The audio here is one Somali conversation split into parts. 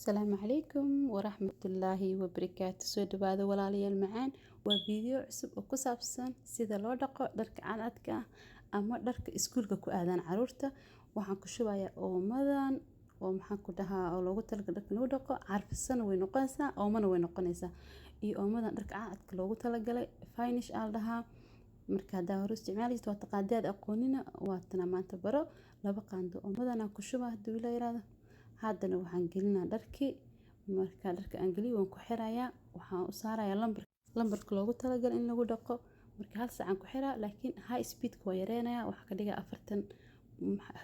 السلام عليكم ورحمة الله وبركاته. soo dhawaada walaalayaal macaan. waa video cusub oo ku saabsan sida loo dhaqo dharka caadadka ah ama dharka iskuulka ku aadan caruurta. waxaan ku shubayaa oomadan oo maxaan ku dhahaa oo loogu talagalay dharka lagu dhaqo, carfisana way noqonaysaa, oomana way noqonaysaa. iyo oomadan dharka caadadka loogu talagalay finish al dhahaa. marka hadaa hore isticmaalaysid waa taqaadiyaad aqoonina waa tan maanta baro. laba qaando oomadan aan ku shubaa haduu ila yiraahdo. haddana waxaan gelinaa dharkii. marka dharka aan geliyo waan ku xirayaa, waxaan u saarayaa lambarka loogu talagalay in lagu dhaqo. marka hal saac aan ku xiraa, laakiin high speed waa yareenayaa, waxa ka dhigaa 40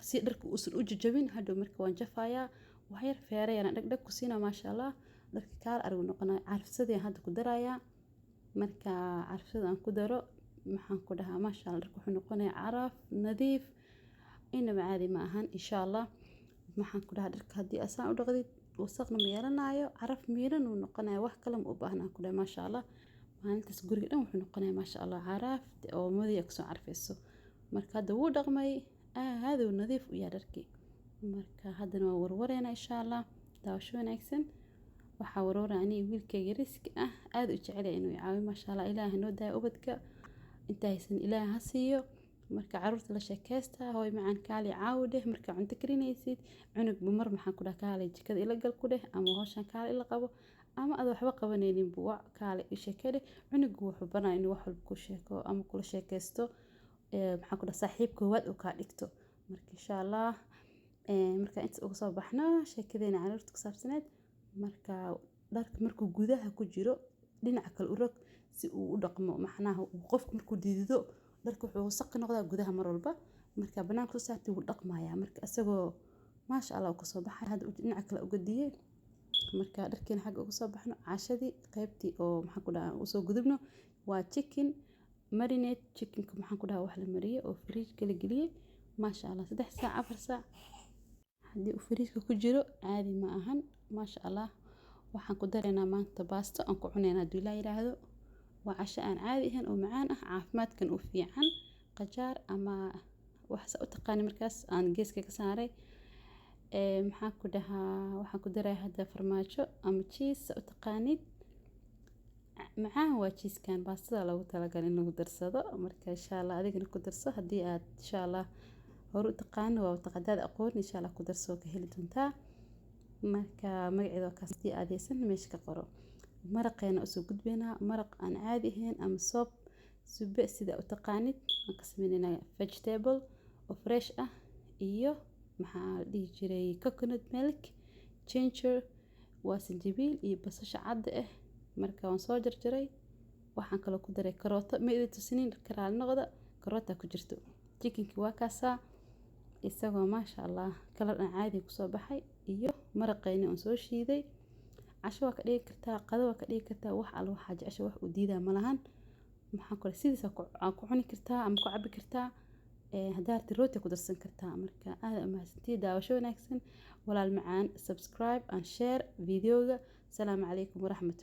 si dharka uusan u jajabin. hadhow marka waan jafayaa, wax yar feerayana dhag ku siinaa. maasha Allah, dharka kaal arag noqonaa. carfisadii hadda ku darayaa. marka carfisada aan ku daro maxaan ku dhahaa, maasha Allah, dharka wuxuu noqonayaa caraf nadiif inaba caadi ma ahan. insha Allah maxaan ku dhahaa, dharka haddii asaan u dhaqdid wasaqna ma yeelanayo, caraf miiran uu noqonayaa, wax kale ma u baahnaa ku dhahay. maasha Allah, maalintaas guriga dhan wuxuu noqonayaa maasha Allah caraf oo madiya ka soo carfayso. marka hadda wuu dhaqmay aad uu nadiif u yahay dharkii. marka haddana waa warwareena insha Allah. daawasho wanaagsan. waxaa warwaraa aniga wiilkayga riski ah aad u jecel inuu caawiyo. maasha Allah, ilaahay noo daayo ubadka inta haysan ilaahay ha siiyo. marka caruurta la sheekaysta hooy macaan kaali caawi dheh. marka cunto karinaysid cunug bumar maxaan ku dhahaa kaali jikada ila gal ku dheh, ama hawshan kaali ila qabo, ama aad waxba qabanaynin buuc kaali i sheekade. cunugu wuxuu banaa inuu wax walba ku sheeko ama kula sheekaysto. maxaan ku dhahaa saaxiib koowaad uu ka dhigto. marka insha Allah marka inta ugu soo baxno sheekadeena caruurta ku saabsaneed. marka dharka markuu gudaha ku jiro dhinaca kale u rog si uu u dhaqmo. maxnaha qofku markuu diido dharka wuxuu wasaq ka noqdaa gudaha mar walba. marka banaanka soo saartay wuu dhaqmayaa. marka asagoo maasha Allah uu ka soo baxay. hadda dhinaca kale uga diyay. marka dharkeena xagga uga soo baxno cashadii qaybtii oo maxaan ku dhahaa u soo gudubno waa chicken marinate. chickenka maxaan ku dhahaa wax la mariyay oo fridge kala geliyay. maasha Allah 3 saac 4 saac haddii uu fridge ku jiro caadi ma ahan. maasha Allah, waxaan ku dareynaa maanta baasto aan ku cuneynaa hadii la yiraahdo. waa casho aan caadi ahayn oo macaan ah, caafimaadkan u fiican. qajaar ama wax sa u taqaan markaas aan geeska ka saaray. maxaan ku dhahaa waxaan ku daray hadda farmaajo ama cheese u taqaanid. macaan waa cheese-kan baastada lagu talagalay in lagu darsado. marka insha Allah adigana ku darso haddii aad insha Allah hore u taqaan waa taqadaad aqoon insha Allah ku darso ka heli doontaa. marka magaceeda kaas hadii aad haysan meesha ka qoro. maraqeena u soo gudbinaa maraq aan caadi ahayn ama soup sube sida u taqaanid. aan ka sameynaa vegetable oo fresh ah iyo maxaa dhihi jiray coconut milk, ginger, waa sinjibiil iyo basasha cad ah. marka waan soo jarjaray. waxaan kale ku daray karooto meedii tusiniin karaal noqda karoota ku jirto. chickenki waa kaasaa isagoo maasha Allah kala dhan caadi ku soo baxay iyo maraqeena aan soo shiiday. casho waa ka dhigi kartaa, qado waa ka dhigi kartaa, wax alla waxa jecesha wax u diidaa ma lahan. maxaan ku sidiisa ku cuni kartaa ama ku cabbi kartaa. haddaad rooti ku darsan kartaa. marka aad mahadsantihiin, daawasho wanaagsan. walaal macaan, subscribe and share videoga. salaamu calaykum waraxmatullahi